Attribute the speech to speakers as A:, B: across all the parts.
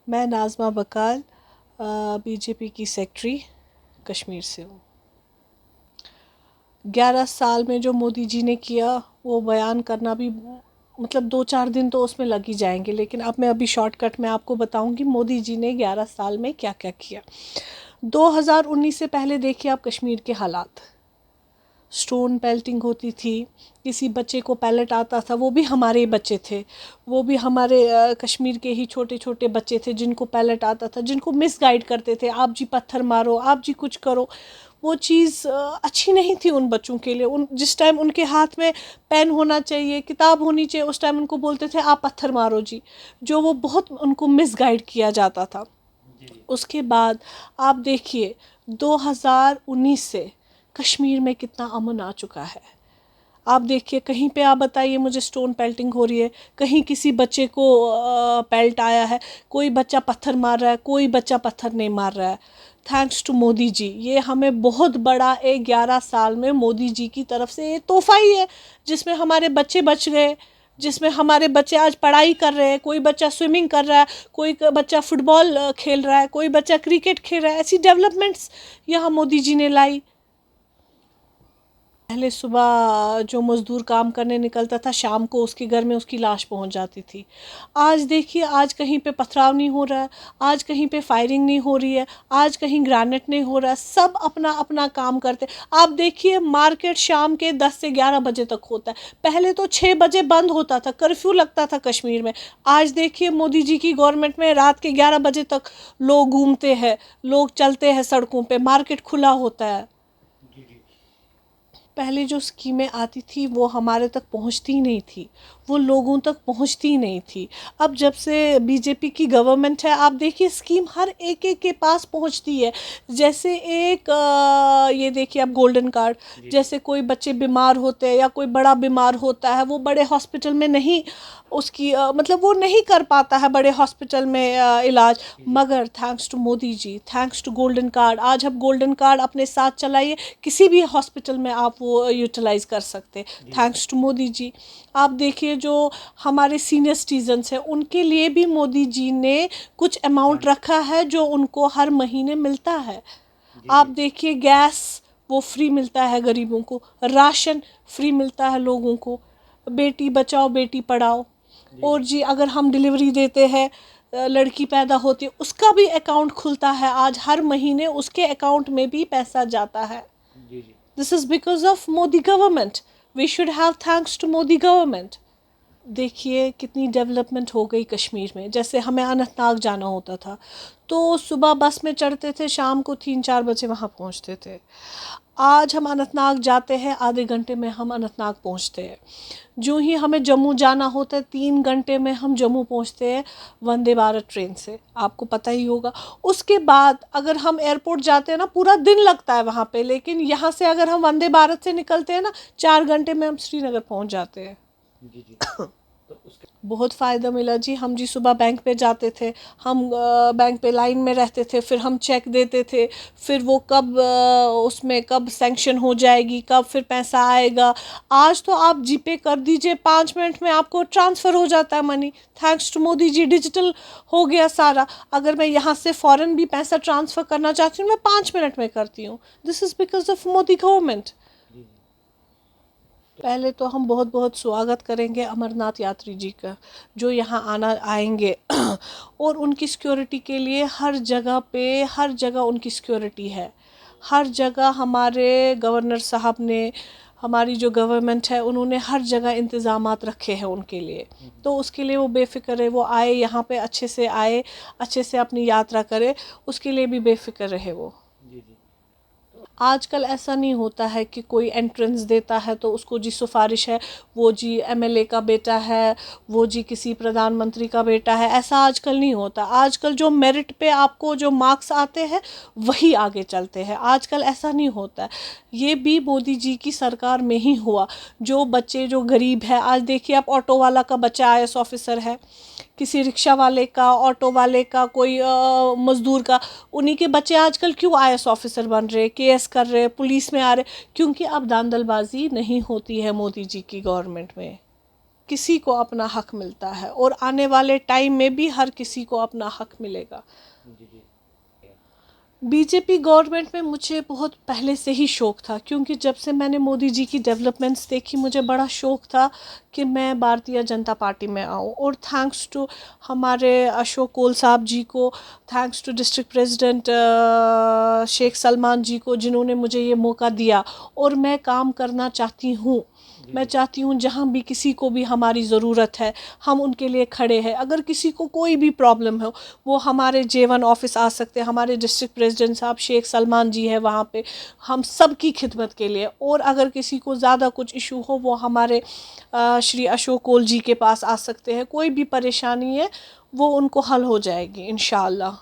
A: मैं नाज़मा बकाल बीजेपी की सेक्रेटरी कश्मीर से हूँ। 11 साल में जो मोदी जी ने किया वो बयान करना भी मतलब 2-4 दिन तो उसमें लग ही जाएंगे, लेकिन अब मैं अभी शॉर्टकट में आपको बताऊंगी मोदी जी ने 11 साल में क्या क्या किया। 2019 से पहले देखिए आप कश्मीर के हालात। स्टोन पेल्टिंग होती थी, किसी बच्चे को पैलेट आता था, वो भी हमारे बच्चे थे, वो भी हमारे कश्मीर के ही छोटे छोटे बच्चे थे जिनको पैलेट आता था, जिनको मिस गाइड करते थे, आप जी पत्थर मारो, आप जी कुछ करो। वो चीज़ अच्छी नहीं थी उन बच्चों के लिए। उन जिस टाइम उनके हाथ में पेन होना चाहिए, किताब होनी चाहिए, उस टाइम उनको बोलते थे आप पत्थर मारो जी, जो वो बहुत उनको मिस गाइड किया जाता था। उसके बाद आप देखिए 2019 से कश्मीर में कितना अमन आ चुका है। आप देखिए कहीं पे आप बताइए मुझे स्टोन पेल्टिंग हो रही है, कहीं किसी बच्चे को पेल्ट आया है, कोई बच्चा पत्थर मार रहा है, कोई बच्चा पत्थर नहीं मार रहा है। थैंक्स टू मोदी जी, ये हमें बहुत बड़ा एक 11 साल में मोदी जी की तरफ से ये तोहफा ही है, जिसमें हमारे बच्चे बच गए, जिसमें हमारे बच्चे आज पढ़ाई कर रहे हैं, कोई बच्चा स्विमिंग कर रहा है, कोई बच्चा फुटबॉल खेल रहा है, कोई बच्चा क्रिकेट खेल रहा है। ऐसी डेवलपमेंट्स यहाँ मोदी जी ने लाई। पहले सुबह जो मज़दूर काम करने निकलता था, शाम को उसके घर में उसकी लाश पहुंच जाती थी। आज देखिए, आज कहीं पे पथराव नहीं हो रहा है, आज कहीं पे फायरिंग नहीं हो रही है, आज कहीं ग्रेनेड नहीं हो रहा है, सब अपना अपना काम करते। आप देखिए मार्केट शाम के 10 से 11 बजे तक होता है, पहले तो 6 बजे बंद होता था, कर्फ्यू लगता था कश्मीर में। आज देखिए मोदी जी की गवर्नमेंट में रात के 11 बजे तक लोग घूमते हैं, लोग चलते हैं सड़कों पर, मार्केट खुला होता है। पहले जो स्कीमें आती थी वो हमारे तक पहुंचती नहीं थी, वो लोगों तक पहुंचती नहीं थी। अब जब से बीजेपी की गवर्नमेंट है, आप देखिए स्कीम हर एक एक के पास पहुंचती है। जैसे एक ये देखिए आप गोल्डन कार्ड, जैसे कोई बच्चे बीमार होते हैं या कोई बड़ा बीमार होता है, वो बड़े हॉस्पिटल में नहीं उसकी मतलब वो नहीं कर पाता है बड़े हॉस्पिटल में इलाज, मगर thanks to Modi ji, thanks to golden card, आज हम गोल्डन कार्ड अपने साथ चलाइए, किसी भी हॉस्पिटल में आप वो यूटिलाइज कर सकते। थैंक्स टू मोदी जी। आप देखिए जो हमारे सीनियर सिटीजन्स हैं उनके लिए भी मोदी जी ने कुछ अमाउंट रखा है जो उनको हर महीने मिलता है। आप देखिए गैस वो फ्री मिलता है गरीबों को, राशन फ्री मिलता है लोगों को, बेटी बचाओ बेटी पढ़ाओ। और जी अगर हम डिलीवरी देते हैं, लड़की पैदा होती है, उसका भी अकाउंट खुलता है, आज हर महीने उसके अकाउंट में भी पैसा जाता है। This is because of Modi government. We should have thanks to Modi government. देखिए कितनी डेवलपमेंट हो गई कश्मीर में। जैसे हमें अनंतनाग जाना होता था तो सुबह बस में चढ़ते थे, शाम को 3-4 बजे वहाँ पहुँचते थे। आज हम अनंतनाग जाते हैं, आधे घंटे में हम अनंतनाग पहुँचते हैं। जो ही हमें जम्मू जाना होता है, 3 घंटे में हम जम्मू पहुँचते हैं वंदे भारत ट्रेन से, आपको पता ही होगा। उसके बाद अगर हम एयरपोर्ट जाते हैं ना, पूरा दिन लगता है वहाँ पे, लेकिन यहाँ से अगर हम वंदे भारत से निकलते हैं ना, 4 घंटे में हम श्रीनगर पहुँच जाते हैं। बहुत फ़ायदा मिला जी। हम जी सुबह बैंक पे जाते थे, हम बैंक पे लाइन में रहते थे, फिर हम चेक देते थे, फिर वो कब उसमें कब सैंक्शन हो जाएगी, कब फिर पैसा आएगा। आज तो आप जीपे कर दीजिए, 5 मिनट में आपको ट्रांसफ़र हो जाता है money. Thanks to Modi ji digital हो गया सारा। अगर मैं यहाँ से फ़ौरन भी पैसा ट्रांसफ़र करना चाहती हूँ, मैं 5 मिनट में करती हूँ। This is because of Modi government. पहले तो हम बहुत बहुत स्वागत करेंगे अमरनाथ यात्री जी का, जो यहाँ आएंगे और उनकी सिक्योरिटी के लिए हर जगह उनकी सिक्योरिटी है। हर जगह हमारे गवर्नर साहब ने, हमारी जो गवर्नमेंट है, उन्होंने हर जगह इंतज़ामात रखे हैं उनके लिए। तो उसके लिए वो बेफ़िक्र है, वो आए यहाँ पे अच्छे से आए, अच्छे से अपनी यात्रा करे, उसके लिए भी बेफ़िक्र रहे वो। आजकल ऐसा नहीं होता है कि कोई एंट्रेंस देता है तो उसको जी सिफारिश है, वो जी एमएलए का बेटा है, वो जी किसी प्रधानमंत्री का बेटा है, ऐसा आजकल नहीं होता। आजकल जो मेरिट पे आपको जो मार्क्स आते हैं वही आगे चलते हैं, आजकल ऐसा नहीं होता है। ये भी मोदी जी की सरकार में ही हुआ। जो बच्चे जो गरीब है, आज देखिए आप ऑटो वाला का बच्चा आईएएस ऑफिसर है, किसी रिक्शा वाले का, ऑटो वाले का, कोई मज़दूर का, उन्हीं के बच्चे आजकल क्यों आईएएस ऑफिसर बन रहे, केएस कर रहे, पुलिस में आ रहे, क्योंकि अब धांधलबाजी नहीं होती है मोदी जी की गवर्नमेंट में। किसी को अपना हक मिलता है और आने वाले टाइम में भी हर किसी को अपना हक मिलेगा। बीजेपी गवर्नमेंट में मुझे बहुत पहले से ही शौक़ था, क्योंकि जब से मैंने मोदी जी की डेवलपमेंट्स देखी मुझे बड़ा शौक़ था कि मैं भारतीय जनता पार्टी में आऊँ। और थैंक्स टू हमारे अशोक कोल साहब जी को, thanks to district president Sheikh Salman ji को, जिन्होंने मुझे ये मौका दिया। और मैं काम करना चाहती हूँ, मैं चाहती हूँ जहाँ भी किसी को भी हमारी ज़रूरत है हम उनके लिए खड़े हैं। अगर किसी को कोई भी प्रॉब्लम हो वो हमारे J1 ऑफिस आ सकते हैं, हमारे डिस्ट्रिक्ट प्रेसिडेंट साहब शेख सलमान जी है वहाँ पे, हम सब की खिदमत के लिए। और अगर किसी को ज़्यादा कुछ इशू हो वो हमारे श्री अशोक कोल जी के पास आ सकते हैं। कोई भी परेशानी है वो उनको हल हो जाएगी इंशाअल्लाह।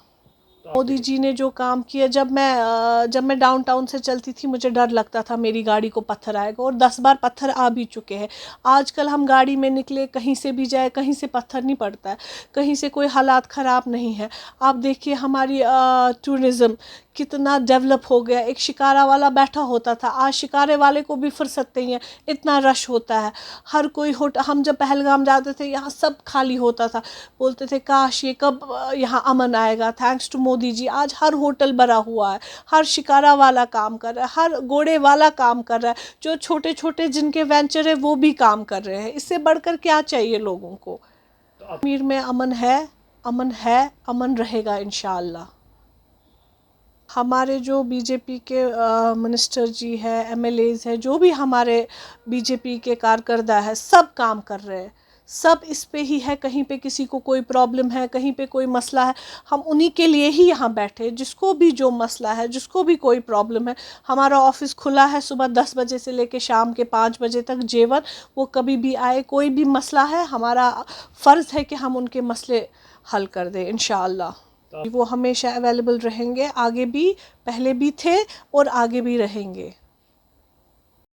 A: मोदी जी ने जो काम किया, जब मैं डाउनटाउन से चलती थी मुझे डर लगता था मेरी गाड़ी को पत्थर आएगा, और 10 बार पत्थर आ भी चुके हैं। आजकल हम गाड़ी में निकले कहीं से भी जाए कहीं से पत्थर नहीं पड़ता है, कहीं से कोई हालात ख़राब नहीं है। आप देखिए हमारी टूरिज़्म कितना डेवलप हो गया। एक शिकारा वाला बैठा होता था, आज शिकारे वाले को भी फुर्सत नहीं है, इतना रश होता है। हर कोई हम जब पहलगाम जाते थे यहाँ सब खाली होता था, बोलते थे काश ये कब यहाँ अमन आएगा। थैंक्स टू मोदी जी आज हर होटल भरा हुआ है, हर शिकारा वाला काम कर रहा है, हर घोड़े वाला काम कर रहा है, जो छोटे छोटे जिनके वेंचर है वो भी काम कर रहे हैं। इससे बढ़कर क्या चाहिए लोगों को। कश्मीर में अमन है, अमन है, अमन रहेगा इंशाअल्लाह। हमारे जो बीजेपी के मिनिस्टर जी है, MLAs है, जो भी हमारे बीजेपी के कारकर्ता है सब काम कर रहे हैं, सब इस पे ही है। कहीं पे किसी को कोई प्रॉब्लम है, कहीं पे कोई मसला है, हम उन्हीं के लिए ही यहाँ बैठे। जिसको भी जो मसला है, जिसको भी कोई प्रॉब्लम है, हमारा ऑफिस खुला है सुबह 10 बजे से लेके शाम के 5 बजे तक J1। वो कभी भी आए, कोई भी मसला है हमारा फ़र्ज़ है कि हम उनके मसले हल कर दें इंशाअल्लाह। वो हमेशा अवेलेबल रहेंगे, आगे भी, पहले भी थे और आगे भी रहेंगे।